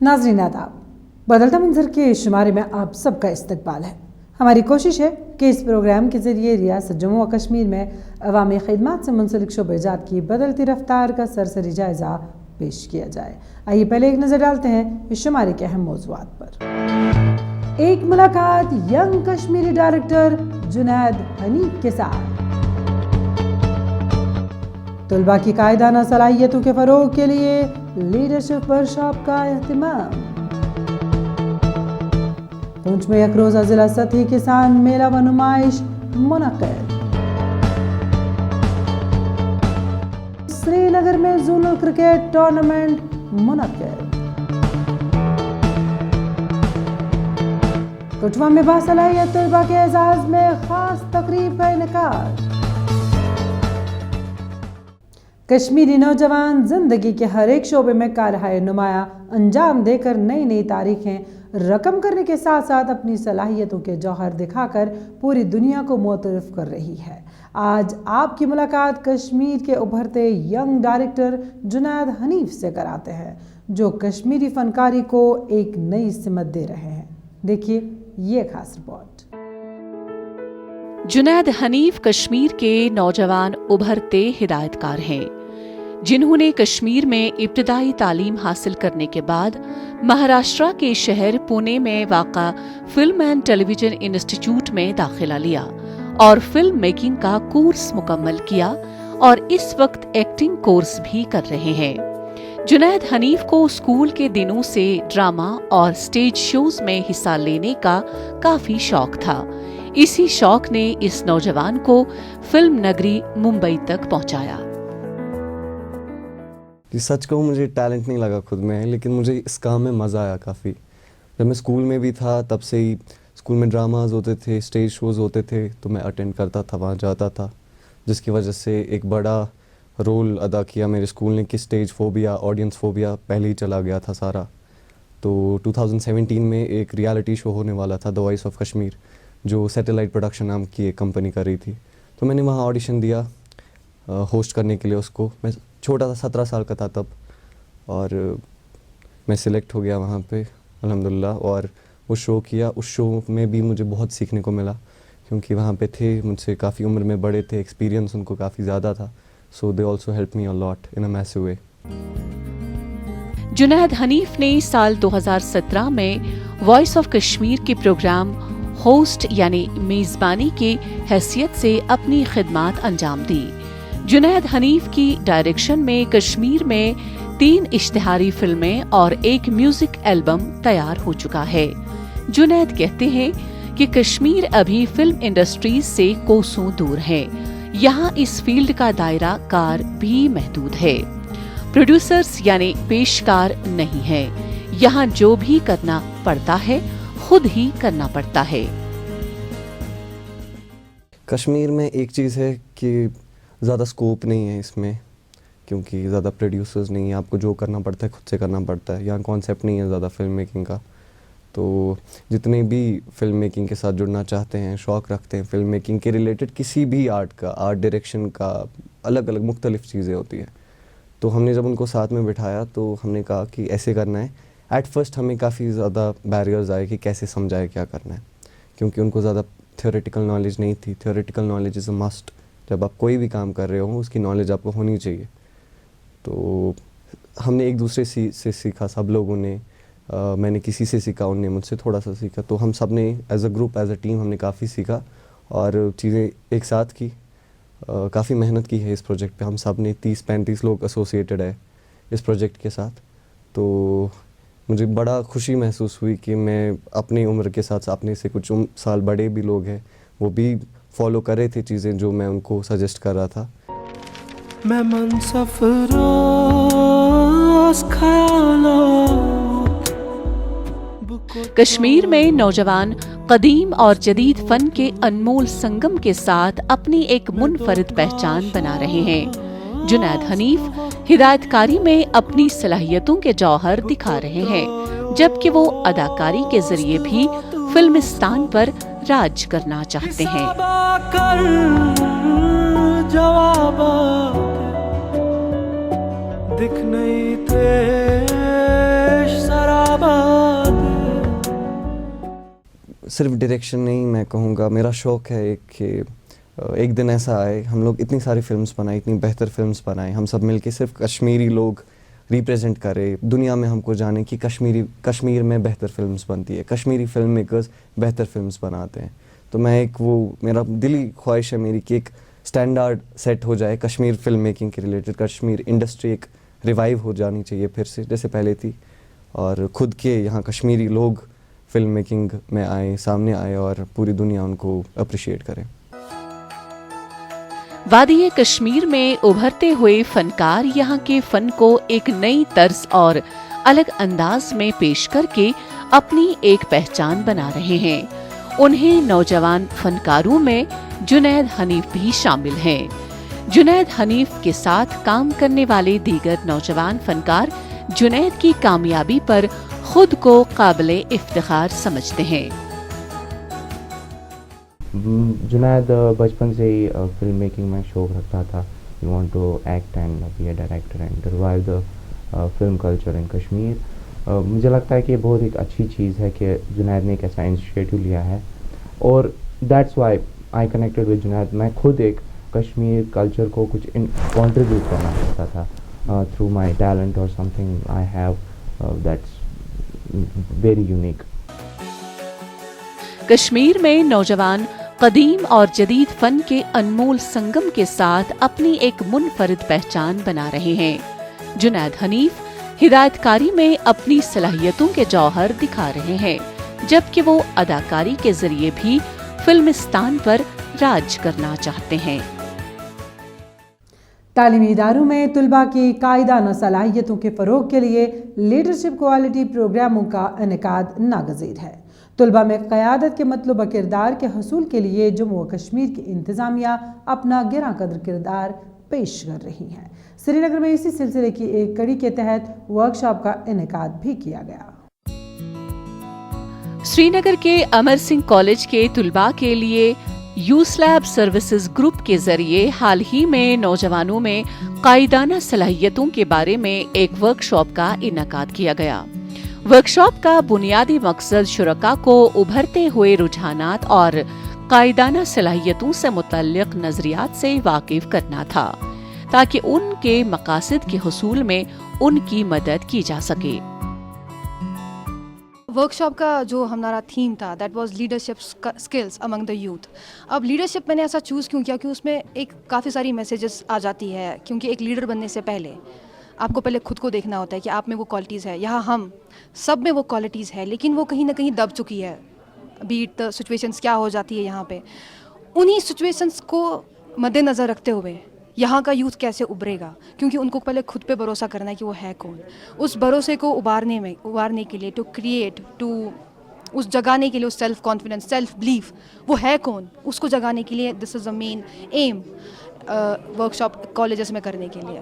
नाज़रीन आदाब, बदलता मंजर के शुमारे में आप सबका इस्तकबाल है। हमारी कोशिश है कि इस प्रोग्राम के ज़रिए रियासत जम्मू व कश्मीर में अवामी खिदमात से मुंसलिक शोबेजात की बदलती रफ्तार का सरसरी जायज़ा पेश किया जाए। आइए पहले एक नज़र डालते हैं इस शुमारे के अहम मौज़ूआत पर। एक मुलाकात यंग कश्मीरी डायरेक्टर जुनैद हनीफ के साथ। तलबा की कायदाना सलाहियतों के फ़रोग के लिए लीडरशिप वर्कशॉप का एहतिमाम। पुंछ में एक रोज़ा जिला सतही किसान मेला व नुमाइश मुनक़िद। श्रीनगर में ज़ोनल क्रिकेट टूर्नामेंट मुनक़िद। कठुआ में बासलाहियत तलबा के एजाज़ में खास तकरीब का इनेकाद। कश्मीरी नौजवान जिंदगी के हर एक शोबे में कारहाय नुमाया अंजाम देकर नई नई तारीखें रकम करने के साथ साथ अपनी सलाहियतों के जौहर दिखाकर पूरी दुनिया को मुतरफ कर रही है। आज आपकी मुलाकात कश्मीर के उभरते यंग डायरेक्टर जुनैद हनीफ से कराते हैं, जो कश्मीरी फनकारी को एक नई सिमत दे रहे हैं। देखिए ये खास रिपोर्ट। जुनैद हनीफ कश्मीर के नौजवान उभरते हिदायतकार हैं, जिन्होंने कश्मीर में इब्तदाई तालीम हासिल करने के बाद महाराष्ट्र के शहर पुणे में वाक़ा फिल्म एंड टेलीविजन इंस्टीट्यूट में दाखिला लिया और फिल्म मेकिंग का कोर्स मुकम्मल किया और इस वक्त एक्टिंग कोर्स भी कर रहे हैं। जुनैद हनीफ को स्कूल के दिनों से ड्रामा और स्टेज शोज में हिस्सा लेने का काफी शौक था। इसी शौक ने इस नौजवान को फिल्म नगरी मुंबई तक पहुंचाया। सच कहूँ मुझे टैलेंट नहीं लगा खुद में, लेकिन मुझे इस काम में मज़ा आया काफ़ी। जब मैं स्कूल में भी था तब से ही स्कूल में ड्रामाज होते थे, स्टेज शोज़ होते थे, तो मैं अटेंड करता था, वहाँ जाता था, जिसकी वजह से एक बड़ा रोल अदा किया मेरे स्कूल ने कि स्टेज फोबिया, ऑडियंस फोबिया पहले ही चला गया था सारा। तो 2017 में एक रियलिटी शो होने वाला था, द वॉइस ऑफ कश्मीर, जो सैटेलाइट प्रोडक्शन नाम की एक कंपनी कर रही थी। तो मैंने वहाँ ऑडिशन दिया होस्ट करने के लिए उसको। मैं छोटा था, 17 साल का था तब, और मैं सिलेक्ट हो गया वहाँ पे अल्हम्दुलिल्लाह। और वो शो किया। उस शो में भी मुझे बहुत सीखने को मिला, क्योंकि वहाँ पे थे मुझसे काफ़ी उम्र में बड़े थे, एक्सपीरियंस उनको काफ़ी ज़्यादा था। So they also help me a lot in a massive way. Junaid Hanif ने साल 2017 में वॉइस ऑफ कश्मीर के प्रोग्राम होस्ट यानी मेज़बानी की हैसियत से अपनी खिदमात अंजाम दी। जुनैद हनीफ की डायरेक्शन में कश्मीर में 3 इश्तिहारी फिल्में और एक म्यूजिक एल्बम तैयार हो चुका है। जुनैद कहते हैं कि कश्मीर अभी फिल्म इंडस्ट्रीज से कोसों दूर है। यहाँ इस फील्ड का दायरा कार भी महदूद है। प्रोड्यूसर्स यानी पेशकार नहीं है। यहाँ जो भी करना पड़ता है खुद ही करना पड़ता है। कश्मीर में एक चीज़ है कि ज़्यादा स्कोप नहीं है इसमें, क्योंकि ज़्यादा प्रोड्यूसर्स नहीं है। आपको जो करना पड़ता है खुद से करना पड़ता है। यहाँ कॉन्सेप्ट नहीं है ज़्यादा फिल्म मेकिंग का। तो जितने भी फिल्म मेकिंग के साथ जुड़ना चाहते हैं, शौक़ रखते हैं फिल्म मेकिंग के रिलेटेड, किसी भी आर्ट का, आर्ट डायरेक्शन का, अलग अलग मुख्तलिफ़ चीज़ें होती हैं। तो हमने जब उनको साथ में बिठाया तो हमने कहा कि ऐसे करना है। एट फर्स्ट हमें काफ़ी ज़्यादा बैरियर्स आए कि कैसे समझाए क्या करना है, क्योंकि उनको ज़्यादा थियोरेटिकल नॉलेज नहीं थी। Theoretical knowledge is a must. जब आप कोई भी काम कर रहे हो उसकी नॉलेज आपको होनी चाहिए। तो हमने एक दूसरे से सीखा, सब लोगों ने। मैंने किसी से सीखा, उनने मुझसे थोड़ा सा सीखा। तो हम सब ने as a group, as a team हमने काफ़ी सीखा और चीज़ें एक साथ की। काफ़ी मेहनत की है इस प्रोजेक्ट पे। हम सब ने 30-35 लोग एसोसिएटेड है इस प्रोजेक्ट के साथ। तो मुझे बड़ा खुशी महसूस हुई कि मैं अपनी उम्र के साथ अपने से कुछ साल बड़े भी लोग हैं, वो भी फॉलो कर रहे थे चीज़ें जो मैं उनको सजेस्ट कर रहा था। मैं मनसफरोज़ ख़यालात। कश्मीर में नौजवान कदीम और जदीद फन के अनमोल संगम के साथ अपनी एक मुनफरिद पहचान बना रहे हैं। जुनैद हनीफ हिदायतकारी में अपनी सलाहियतों के जौहर दिखा रहे हैं, जबकि वो अदाकारी के जरिए भी फिल्मिस्तान पर राज करना चाहते हैं। दिख नहीं थे शराब صرف ڈائریکشن نہیں میں کہوں گا، میرا شوق ہے کہ ایک دن ایسا آئے ہم لوگ اتنی ساری فلمز بنائیں، اتنی بہتر فلمز بنائیں، ہم سب مل کے صرف کشمیری لوگ ریپریزنٹ کرے، دنیا میں ہم کو جانے کہ کشمیر میں بہتر فلمز بنتی ہے، کشمیری فلم میکرز بہتر فلمز بناتے ہیں. تو میں ایک میرا دلی خواہش ہے میری کہ ایک اسٹینڈرڈ سیٹ ہو جائے کشمیر فلم میکنگ کے ریلیٹڈ، کشمیر انڈسٹری ایک ریوائیو ہو جانی چاہیے پھر سے جیسے پہلے تھی، اور خود کے یہاں کشمیری لوگ فلم میکنگ میں آئیں، سامنے آئے اور پوری دنیا ان کو اپریشیٹ کرے. وادی کشمیر میں ابھرتے ہوئے فنکار یہاں کے فن کو ایک نئی طرز اور الگ انداز میں پیش کر کے اپنی ایک پہچان بنا رہے ہیں. انہیں نوجوان فنکاروں میں جنید حنیف بھی شامل ہیں. جنید حنیف کے ساتھ کام کرنے والے دیگر نوجوان فنکار جنید کی کامیابی پر خود کو قابل افتخار سمجھتے ہیں. جنید بچپن سے ہی فلم میکنگ میں شوق رکھتا تھا. He want to act and be a director and revive the film culture in Kashmir. مجھے لگتا ہے کہ یہ بہت ایک اچھی چیز ہے کہ جنید نے ایک ایسا انیشیٹو لیا ہے، اور that's why I connected with Junaid. میں خود ایک کشمیر کلچر کو کچھ کنٹریبیوٹ کرنا چاہتا تھا تھرو مائی ٹیلنٹ اور some thing I have that's very unique. Kashmir میں نوجوان قدیم اور جدید فن کے انمول سنگم کے ساتھ اپنی ایک منفرد پہچان بنا رہے ہیں. جنید حنیف ہدایت کاری میں اپنی صلاحیتوں کے جوہر دکھا رہے ہیں، جبکہ وہ اداکاری کے ذریعے بھی فلمستان پر راج کرنا چاہتے ہیں. تعلیمی اداروں میں طلباء کی قائدانہ صلاحیتوں کے فروغ کے لیے لیڈرشپ کوالٹی پروگراموں کا انعقاد ناگزیر ہے. طلباء میں قیادت کے مطلوبہ کردار کے حصول کے لیے جموں و کشمیر کی انتظامیہ اپنا گراں قدر کردار پیش کر رہی ہے. سری نگر میں اسی سلسلے کی ایک کڑی کے تحت ورکشاپ کا انعقاد بھی کیا گیا. سری نگر کے امر سنگھ کالج کے طلباء کے لیے یوسلیب سروسز گروپ کے ذریعے حال ہی میں نوجوانوں میں قائدانہ صلاحیتوں کے بارے میں ایک ورکشاپ کا انعقاد کیا گیا. ورکشاپ کا بنیادی مقصد شرکاء کو ابھرتے ہوئے رجحانات اور قائدانہ صلاحیتوں سے متعلق نظریات سے واقف کرنا تھا تاکہ ان کے مقاصد کے حصول میں ان کی مدد کی جا سکے. ورکشاپ کا جو ہمارا تھیم تھا that was leadership skills Umang the youth. اب لیڈرشپ میں نے ایسا چوز کیوں کیا کہ اس میں ایک کافی ساری میسیجز آ جاتی ہے، کیونکہ ایک لیڈر بننے سے پہلے آپ کو پہلے خود کو دیکھنا ہوتا ہے کہ آپ میں وہ کوالٹیز ہے. یہاں ہم سب میں وہ کوالٹیز ہے، لیکن وہ کہیں نہ کہیں دب چکی ہے. بیٹ دا سچویشنس کیا ہو جاتی ہے یہاں پہ، انہی سچویشنس کو مد نظر رکھتے ہوئے یہاں کا یوتھ کیسے ابھرے گا، کیونکہ ان کو پہلے خود پہ بھروسہ کرنا ہے کہ وہ ہے کون. اس بھروسے کو ابھارنے کے لیے اس جگانے کے لیے، اس سیلف کانفیڈنس، سیلف بلیف وہ ہے کون، اس کو جگانے کے لیے دس از دا مین ایم ورکشاپ کالجز میں کرنے کے لیے.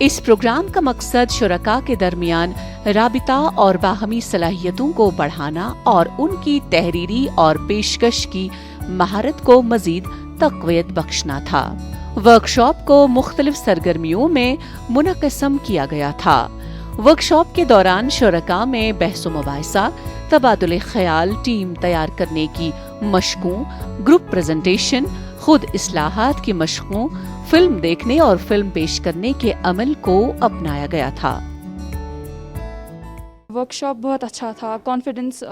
اس پروگرام کا مقصد شرکاء کے درمیان رابطہ اور باہمی صلاحیتوں کو بڑھانا اور ان کی تحریری اور پیشکش کی مہارت کو مزید تقویت بخشنا تھا. ورکشاپ کو مختلف سرگرمیوں میں منقسم کیا گیا تھا. ورکشاپ کے دوران شرکاء میں بحث و مباحثہ، تبادلہ خیال، ٹیم تیار کرنے کی مشقوں، گروپ پریزنٹیشن، خود اصلاحات کی مشقوں، فلم دیکھنے اور فلم پیش کرنے کے عمل کو اپنایا گیا تھا. ورکشاپ بہت اچھا تھا، کانفیڈنس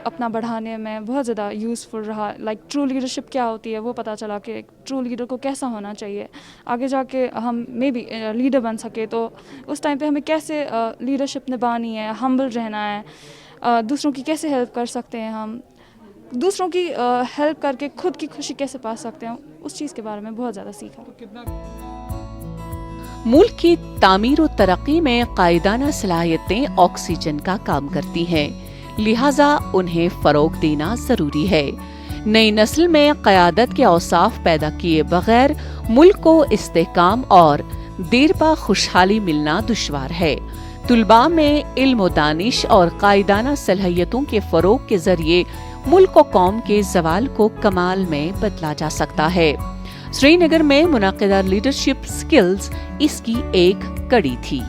اپنا بڑھانے میں بہت زیادہ یوزفل رہا. لائک ٹرو لیڈرشپ کیا ہوتی ہے وہ پتہ چلا کہ ایک ٹرو لیڈر کو کیسا ہونا چاہیے، آگے جا کے ہم مے بی لیڈر بن سکے. تو اس ٹائم پہ ہمیں کیسے لیڈرشپ نبھانی ہے، ہمبل رہنا ہے، دوسروں کی کیسے ہیلپ کر سکتے ہیں، ہم دوسروں کی ہیلپ کر کے خود کی خوشی کیسے پا سکتے ہیں، اس چیز کے بارے میں بہت زیادہ سیکھا. ملک کی تعمیر و ترقی میں قائدانہ صلاحیتیں آکسیجن کا کام کرتی ہیں، لہٰذا انہیں فروغ دینا ضروری ہے. نئی نسل میں قیادت کے اوصاف پیدا کیے بغیر ملک کو استحکام اور دیرپا خوشحالی ملنا دشوار ہے. طلباء میں علم و دانش اور قائدانہ صلاحیتوں کے فروغ کے ذریعے ملک و قوم کے زوال کو کمال میں بدلا جا سکتا ہے. سری نگر میں منعقدہ لیڈرشپ سکلز اس کی ایک کڑی تھی.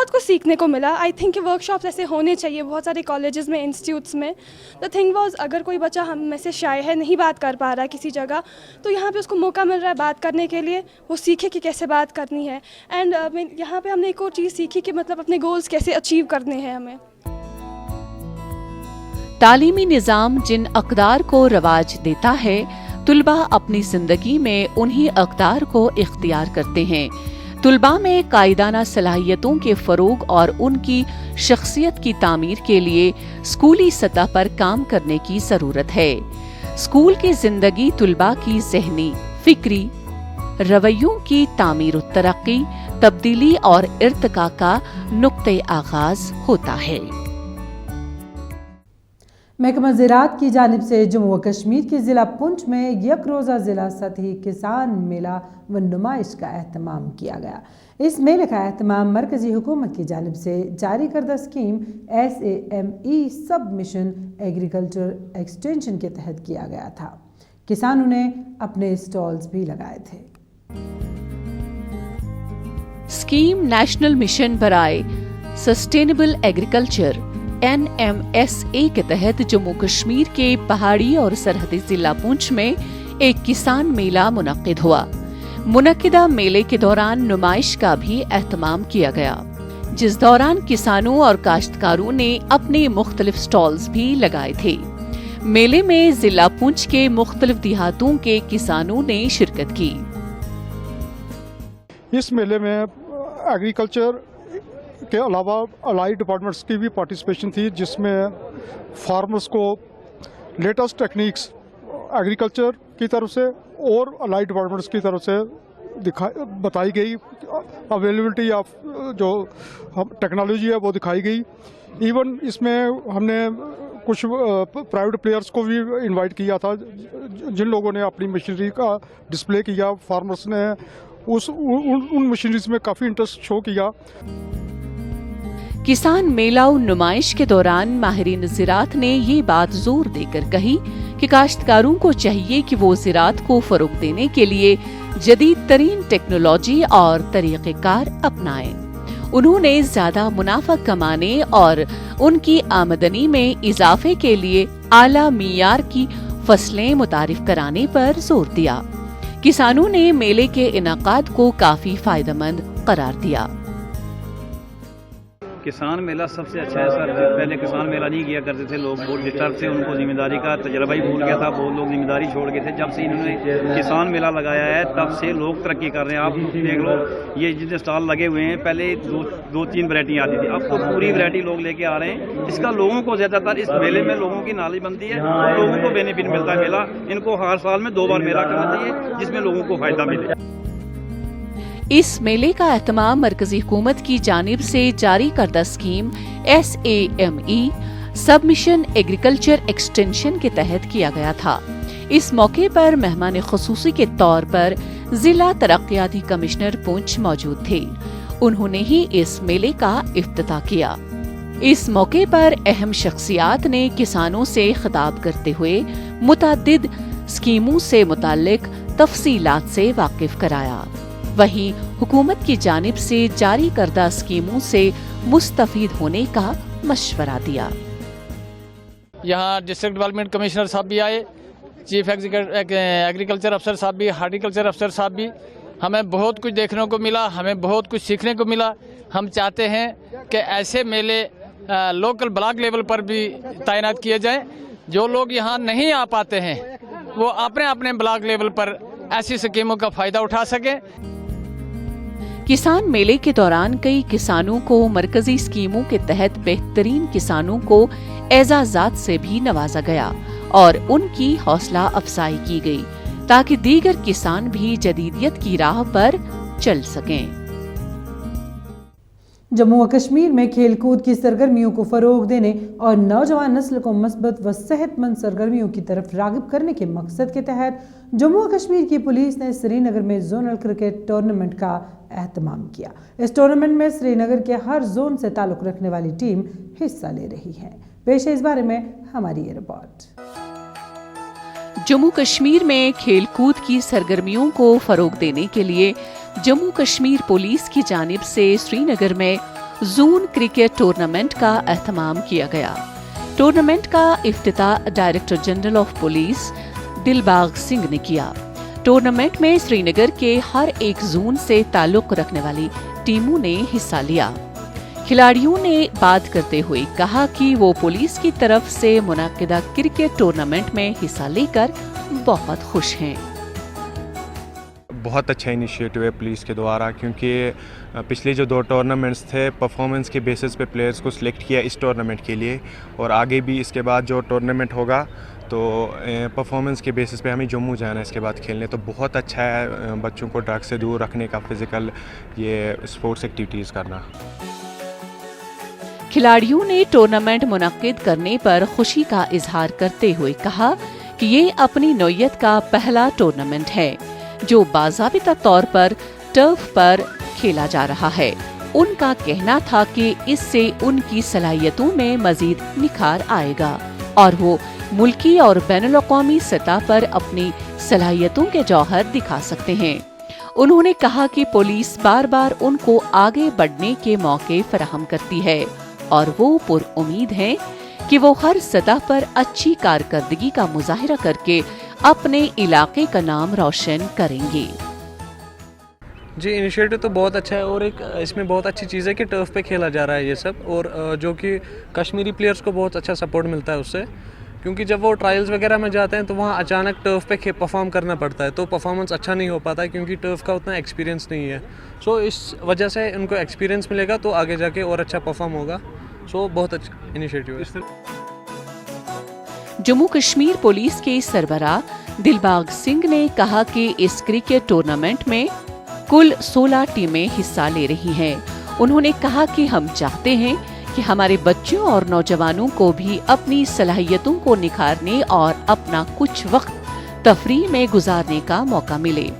بہت کچھ سیکھنے کو ملا. آئی تھنک کہ ورکشاپس ایسے ہونے چاہیے بہت سارے کالجز میں, انسٹیٹیوٹس میں. دا تھنگ واز اگر کوئی بچہ ہم میں سے شائع ہے, نہیں بات کر پا رہا ہے کسی جگہ, تو یہاں پہ اس کو موقع مل رہا ہے بات کرنے کے لیے, وہ سیکھے کہ کیسے بات کرنی ہے. اینڈ یہاں پہ ہم نے ایک اور چیز سیکھی کہ مطلب اپنے گولز کیسے اچیو کرنے ہیں ہمیں. تعلیمی نظام جن اقدار کو رواج دیتا ہے, طلباء اپنی زندگی میں انہی اقدار کو اختیار کرتے ہیں. طلباء میں قائدانہ صلاحیتوں کے فروغ اور ان کی شخصیت کی تعمیر کے لیے اسکولی سطح پر کام کرنے کی ضرورت ہے. اسکول کی زندگی طلباء کی ذہنی, فکری رویوں کی تعمیر و ترقی, تبدیلی اور ارتقاء کا نقطۂ آغاز ہوتا ہے. محکمہ زراعت کی جانب سے جموں و کشمیر کے ضلع پونچھ میں یک روزہ ضلع سطحی کسان میلہ و نمائش کا اہتمام کیا گیا. اس میلے کا اہتمام مرکزی حکومت کی جانب سے جاری کردہ اسکیم SAME سب مشن ایگریکلچر ایکسٹینشن کے تحت کیا گیا تھا. کسانوں نے اپنے اسٹالز بھی لگائے تھے. اسکیم نیشنل مشن برائے سسٹینیبل ایگریکلچر NMSA کے تحت جموں کشمیر کے پہاڑی اور سرحدی ضلع پونچھ میں ایک کسان میلہ منعقد ہوا. منعقدہ میلے کے دوران نمائش کا بھی اہتمام کیا گیا, جس دوران کسانوں اور کاشتکاروں نے اپنے مختلف سٹالز بھی لگائے تھے. میلے میں ضلع پونچھ کے مختلف دیہاتوں کے کسانوں نے شرکت کی. اس میلے میں ایگریکلچر کے علاوہ الائی ڈپارٹمنٹس کی بھی پارٹیسپیشن تھی, جس میں فارمرز کو لیٹسٹ ٹیکنیکس ایگریکلچر کی طرف سے اور الائی ڈپارٹمنٹس کی طرف سے بتائی گئی. اویلیبلٹی آف جو ٹیکنالوجی ہے وہ دکھائی گئی. ایون اس میں ہم نے کچھ پرائیویٹ پلیئرز کو بھی انوائٹ کیا تھا, جن لوگوں نے اپنی مشینری کا ڈسپلے کیا. فارمرز نے ان مشینریز میں کافی انٹرسٹ شو کیا. کسان میلہ و نمائش کے دوران ماہرین زراعت نے یہ بات زور دے کر کہی کہ کاشتکاروں کو چاہیے کہ وہ زراعت کو فروغ دینے کے لیے جدید ترین ٹیکنالوجی اور طریقہ کار اپنائیں. انہوں نے زیادہ منافع کمانے اور ان کی آمدنی میں اضافے کے لیے اعلیٰ معیار کی فصلیں متعارف کرانے پر زور دیا. کسانوں نے میلے کے انعقاد کو کافی فائدہ مند قرار دیا. کسان میلہ سب سے اچھا ہے سر. پہلے کسان میلہ نہیں کیا کرتے تھے لوگ, بہت ڈسٹرب تھے, ان کو ذمہ داری کا تجربہ ہی بھول گیا تھا, بہت لوگ ذمہ داری چھوڑ گئے تھے. جب سے انہوں نے کسان میلہ لگایا ہے تب سے لوگ ترقی کر رہے ہیں. آپ دیکھ لو, یہ جتنے اسٹال لگے ہوئے ہیں, پہلے دو تین ورائٹیاں آتی تھیں, اب تو پوری ورائٹی لوگ لے کے آ رہے ہیں. اس کا لوگوں کو زیادہ تر اس میلے میں لوگوں کی نالج بنتی ہے, لوگوں کو بینیفٹ ملتا ہے. میلہ ان کو ہر سال میں 2 بار میلہ کرنا چاہیے, جس میں لوگوں کو فائدہ ملے. اس میلے کا اہتمام مرکزی حکومت کی جانب سے جاری کردہ اسکیم SAME سب مشن ایگریکلچر ایکسٹینشن کے تحت کیا گیا تھا. اس موقع پر مہمان خصوصی کے طور پر ضلع ترقیاتی کمشنر پونچھ موجود تھے. انہوں نے ہی اس میلے کا افتتاح کیا. اس موقع پر اہم شخصیات نے کسانوں سے خطاب کرتے ہوئے متعدد اسکیموں سے متعلق تفصیلات سے واقف کرایا. وہیں حکومت کی جانب سے جاری کردہ اسکیموں سے مستفید ہونے کا مشورہ دیا. یہاں ڈسٹرکٹ ڈیولپمنٹ کمشنر صاحب بھی آئے, چیف ایگریکلچر افسر صاحب بھی, ہارٹیکلچر افسر صاحب بھی. ہمیں بہت کچھ دیکھنے کو ملا, ہمیں بہت کچھ سیکھنے کو ملا. ہم چاہتے ہیں کہ ایسے میلے لوکل بلاک لیول پر بھی تعینات کیے جائیں. جو لوگ یہاں نہیں آ پاتے ہیں وہ اپنے بلاک لیول پر ایسی اسکیموں کا فائدہ اٹھا سکیں. کسان میلے کے دوران کئی کسانوں کو مرکزی اسکیموں کے تحت بہترین کسانوں کو اعزازات سے بھی نوازا گیا اور ان کی حوصلہ افزائی کی گئی تاکہ دیگر کسان بھی جدیدیت کی راہ پر چل سکیں. جموں و کشمیر میں کھیل کود کی سرگرمیوں کو فروغ دینے اور نوجوان نسل کو مثبت و صحت مند سرگرمیوں کی طرف راغب کرنے کے مقصد کے تحت جموں و کشمیر کی پولیس نے سری نگر میں زونل کرکٹ ٹورنامنٹ کا اہتمام کیا. اس ٹورنامنٹ میں سری نگر کے ہر زون سے تعلق رکھنے والی ٹیم حصہ لے رہی ہے. پیش ہے اس بارے میں ہماری یہ رپورٹ. جموں کشمیر میں کھیل کود کی سرگرمیوں کو فروغ دینے کے لیے جموں کشمیر پولیس کی جانب سے سری نگر میں जून क्रिकेट टूर्नामेंट का एहतमाम किया गया। टूर्नामेंट का इफ्तिताह director general of police Dilbagh Singh ने किया। टूर्नामेंट में श्रीनगर के हर एक जोन से ताल्लुक रखने वाली टीमों ने हिस्सा लिया। खिलाड़ियों ने बात करते हुए कहा कि वो पुलिस की तरफ से मुनक्किदा क्रिकेट टूर्नामेंट में हिस्सा लेकर बहुत खुश हैं। बहुत अच्छा इनिशिएटिव है पुलिस के द्वारा, क्योंकि पिछले जो 2 टूर्नामेंट्स थे परफॉर्मेंस के बेसिस पे प्लेयर्स को सिलेक्ट किया इस टूर्नामेंट के लिए, और आगे भी इसके बाद जो टूर्नामेंट होगा तो परफॉर्मेंस के बेसिस पे हमें जम्मू जाना है इसके बाद खेलने। तो बहुत अच्छा है बच्चों को ड्रग्स से दूर रखने का, फिज़िकल ये स्पोर्ट्स एक्टिविटीज़ करना। खिलाड़ियों ने टूर्नामेंट मुनक्किद करने पर खुशी का इजहार करते हुए कहा कि ये अपनी नौयत का पहला टूर्नामेंट है जो बाज़ाबिता तौर पर टर्फ पर खेला जा रहा है। उनका कहना था कि इससे उनकी सलाहियतों में मजीद निखार आएगा और वो मुल्की और बैनुल-अक़वामी सतह पर अपनी सलाहियतों के जौहर दिखा सकते हैं। उन्होंने कहा कि पुलिस बार बार उनको आगे बढ़ने के मौके फराहम करती है और वो पुरउम्मीद हैं कि वो हर सतह पर अच्छी कारकर्दगी का मुजाहिरा करके अपने इलाके का नाम रोशन करेंगे। जी, इनिशिएटिव तो बहुत अच्छा है और एक इसमें बहुत अच्छी चीज़ है कि टर्फ पे खेला जा रहा है ये सब, और जो कि कश्मीरी प्लेयर्स को बहुत अच्छा सपोर्ट मिलता है उससे, क्योंकि जब वो ट्रायल्स वगैरह में जाते हैं तो वहाँ अचानक टर्फ पे परफॉर्म करना पड़ता है, तो परफॉर्मेंस अच्छा नहीं हो पाता है क्योंकि टर्फ का उतना एक्सपीरियंस नहीं है। सो इस वजह से उनको एक्सपीरियंस मिलेगा तो आगे जाके और अच्छा परफॉर्म होगा। सो बहुत अच्छा इनिशिएटिव है। जम्मू कश्मीर पुलिस के सरबराह दिलबाग सिंह ने कहा कि इस क्रिकेट टूर्नामेंट में कुल 16 टीमें हिस्सा ले रही हैं। उन्होंने कहा कि हम चाहते हैं कि हमारे बच्चों और नौजवानों को भी अपनी सलाहियतों को निखारने और अपना कुछ वक्त तफरीह में गुजारने का मौका मिले।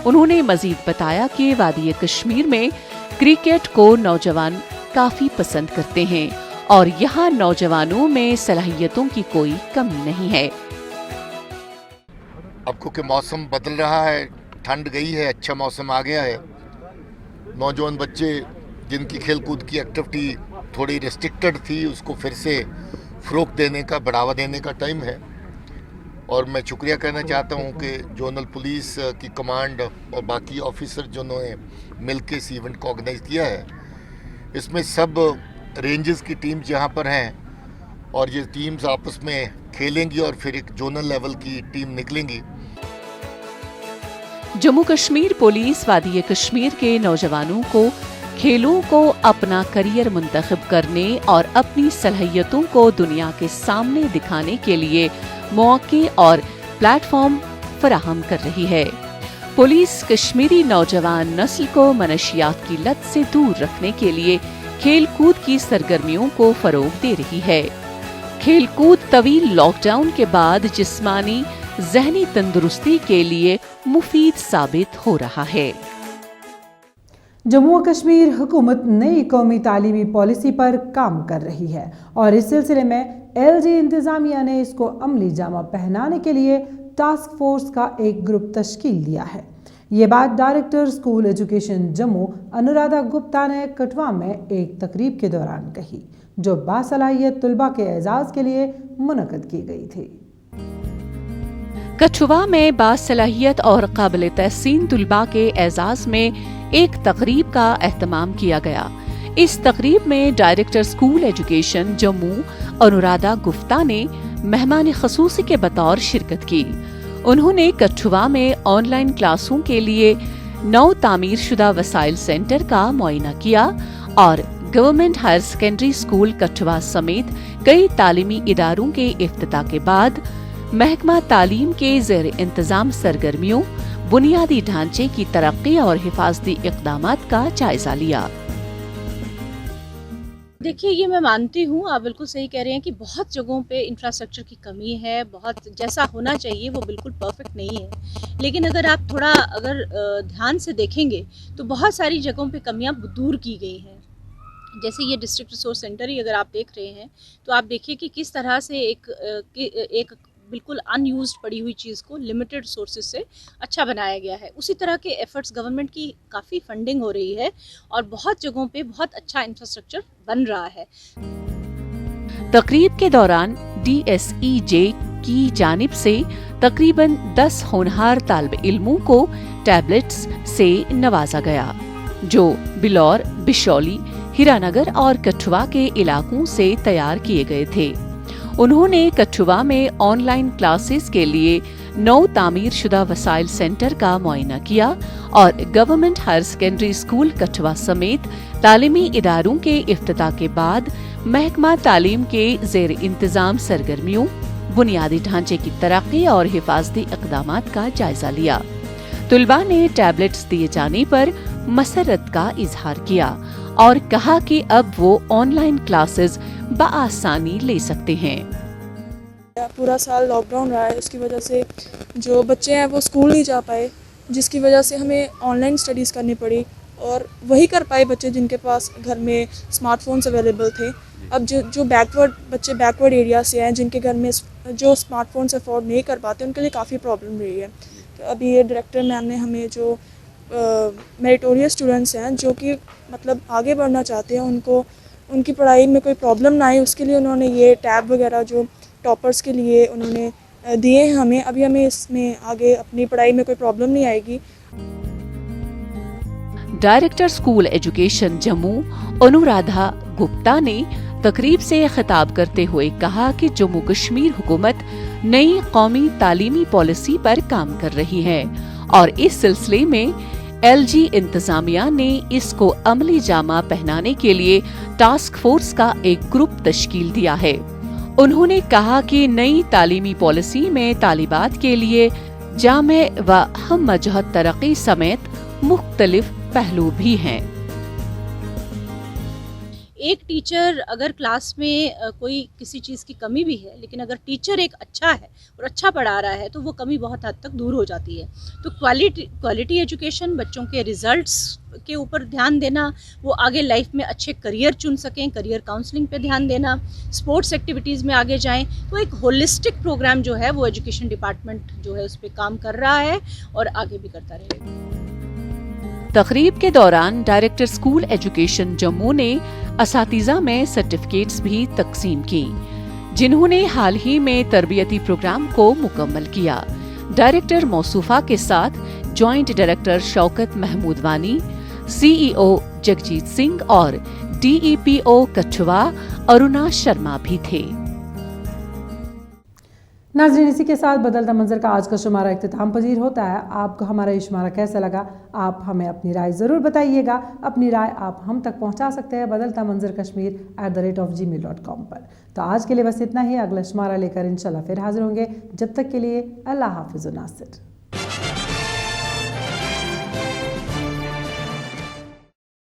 उन्होंने मजीद बताया कि वादी कश्मीर में क्रिकेट को नौजवान काफी पसंद करते हैं और यहाँ नौजवानों में सलाहियतों की कोई कमी नहीं है। अब क्योंकि मौसम बदल रहा है, ठंड गई है, अच्छा मौसम आ गया है, नौजवान बच्चे जिनकी खेलकूद की एक्टिविटी थोड़ी रिस्ट्रिक्टेड थी उसको फिर से फ़रोग़ देने का, बढ़ावा देने का टाइम है। और मैं शुक्रिया कहना चाहता हूँ कि जोनल पुलिस की कमांड और बाकी ऑफिसर जिन्होंने मिलकर इस इवेंट को ऑर्गेनाइज़ किया है। इसमें सब रेंजेस की टीम्स यहाँ पर हैं और ये टीम्स आपस में खेलेंगी और फिर एक जोनल लेवल की टीम निकलेंगी। जम्मू कश्मीर पुलिस वादी कश्मीर के नौजवानों को खेलों को अपना करियर मुंतखब करने और अपनी सलाहियतों को दुनिया के सामने दिखाने के लिए मौके और प्लेटफॉर्म फराहम कर रही है। पुलिस कश्मीरी नौजवान नस्ल को मनशियात की लत से दूर रखने के लिए खेलकूद की सरगर्मियों को फरोग दे रही है। खेलकूद तवील लॉकडाउन के बाद जिस्मानी ज़हनी तंदुरुस्ती के लिए मुफीद साबित हो रहा है। जम्मू और कश्मीर हुकूमत नई कौमी तालीमी पॉलिसी पर काम कर रही है और इस सिलसिले में LG इंतज़ामिया ने इसको अमली जामा पहनाने के लिए टास्क फोर्स का एक ग्रुप तश्कील दिया है। ये बात director school education Jammu Anuradha Gupta ने कठवा में एक तकरीब के दौरान कही, जो बासलाहियत तुलबा के एजाज के लिए मुनक़द की गई थी। कठुआ में बासलाहियत और काबिल तहसीन तुलबा के एजाज में एक तकरीब का एहतमाम किया गया। इस तकरीब में director school education Jammu Anuradha Gupta ने मेहमान खसूसी के बतौर शिरकत की। उन्होंने कठुआ में ऑनलाइन क्लासों के लिए 9 तामीर शुदा वसाइल सेंटर का मुआयना किया और government higher secondary school Kathua समेत कई तालीमी इदारों के इफ्तिताह के बाद महकमा तालीम के ज़ेर इंतज़ाम सरगर्मियों, बुनियादी ढांचे की तरक्की और हिफाजती इक़दामात का जायजा लिया। देखिए, ये मैं मानती हूँ, आप बिल्कुल सही कह रहे हैं कि बहुत जगहों पे इंफ्रास्ट्रक्चर की कमी है, बहुत जैसा होना चाहिए वो बिल्कुल परफेक्ट नहीं है। लेकिन अगर थोड़ा ध्यान से देखेंगे तो बहुत सारी जगहों पे कमियां दूर की गई हैं। जैसे ये डिस्ट्रिक्ट रिसोर्स सेंटर ही अगर आप देख रहे हैं तो आप देखिए कि किस तरह से एक बिल्कुल अनयूज्ड पड़ी हुई चीज़ को लिमिटेड सोर्सेज से अच्छा बनाया गया है। उसी तरह के एफर्ट्स गवर्नमेंट की काफ़ी फंडिंग हो रही है और बहुत जगहों पे बहुत अच्छा इंफ्रास्ट्रक्चर बन रहा है। तकरीब के दौरान DSEJ की जानिब से तकरीबन 10 होनहार तालिब इल्मों को टैबलेट्स से नवाजा गया, जो बिलौर, बिशौली, हीरानगर और कठुआ के इलाकों से तैयार किए गए थे। उन्होंने कठुआ में ऑनलाइन क्लासेस के लिए 9 तामीर शुदा वसाइल सेंटर का मुआयना किया और government higher secondary school Kathua समेत तालीमी इदारों के इफ्तिताह के बाद महकमा तालीम के ज़ेर इंतजाम सरगर्मियों, बुनियादी ढांचे की तरक्की और हिफाजती इक़दामात का जायजा लिया। तुलबा ने टैबलेट्स दिए जाने पर मसरत का इजहार किया और कहा कि अब वो ऑनलाइन क्लासेस बआसानी ले सकते हैं। पूरा साल लॉकडाउन रहा है, उसकी वजह से जो बच्चे हैं वो स्कूल नहीं जा पाए, जिसकी वजह से हमें ऑनलाइन स्टडीज़ करनी पड़ी और वही कर पाए बच्चे जिनके पास घर में स्मार्टफोन्स अवेलेबल थे। अब जो बच्चे बैकवर्ड एरिया से हैं, जिनके घर में जो स्मार्टफोन्स अफोर्ड नहीं कर पाते, उनके लिए काफ़ी प्रॉब्लम रही है। तो अभी ये डायरेक्टर मैम ने हमें जो मेरिटोरियस स्टूडेंट्स हैं जो कि मतलब आगे बढ़ना चाहते हैं, उनको उनकी पढ़ाई में कोई प्रॉब्लम ना आए, उसके लिए उन्होंने ये टैब वगैरह जो टॉपर्स के लिए उन्होंने दिए हैं हमें। अभी हमें इसमें आगे अपनी पढ़ाई में कोई प्रॉब्लम नहीं आएगी। Director school education Jammu Anuradha Gupta ने तकरीब से खिताब करते हुए कहा कि जम्मू कश्मीर हुकूमत नई कौमी तालीमी पॉलिसी पर काम कर रही है और इस सिलसिले में LG इंतजामिया ने इसको अमली जामा पहनाने के लिए टास्क फोर्स का एक ग्रुप तश्कील दिया है। उन्होंने कहा कि नई तालीमी पॉलिसी में तालिबात के लिए जामे व हम मजहत तरक्की समेत मुख्तलिफ पहलू भी हैं। एक टीचर अगर क्लास में कोई किसी चीज़ की कमी भी है, लेकिन अगर टीचर एक अच्छा है और अच्छा पढ़ा रहा है तो वो कमी बहुत हद तक दूर हो जाती है। तो क्वालिटी एजुकेशन, बच्चों के रिजल्ट्स के ऊपर ध्यान देना, वो आगे लाइफ में अच्छे करियर चुन सकें, करियर काउंसलिंग पे ध्यान देना, स्पोर्ट्स एक्टिविटीज़ में आगे जाएं, तो एक होलिस्टिक प्रोग्राम जो है वो एजुकेशन डिपार्टमेंट जो है उस पर काम कर रहा है और आगे भी करता रहेगा। तकरीब के दौरान डायरेक्टर स्कूल एजुकेशन जम्मू ने असातिज़ा में सर्टिफिकेट्स भी तकसीम की, जिन्होंने हाल ही में तरबियती प्रोग्राम को मुकम्मल किया। डायरेक्टर मौसूफा के साथ जॉइंट डायरेक्टर शौकत महमूद वानी, CEO जगजीत सिंह और DEPO कठुआ अरुणा शर्मा भी थे। नाज़रीन, इसी के साथ बदलता मंजर का आज का शुमारा इख्तिताम पजीर होता है। आपको हमारा ये शुमारा कैसा लगा, आप हमें अपनी राय ज़रूर बताइएगा। अपनी राय आप हम तक पहुंचा सकते हैं बदलता मंजर kashmir@gmail.com पर। तो आज के लिए बस इतना ही। अगला शुमारा लेकर इंशाल्लाह फिर हाजिर होंगे। जब तक के लिए अल्लाह हाफिज़ नासिर।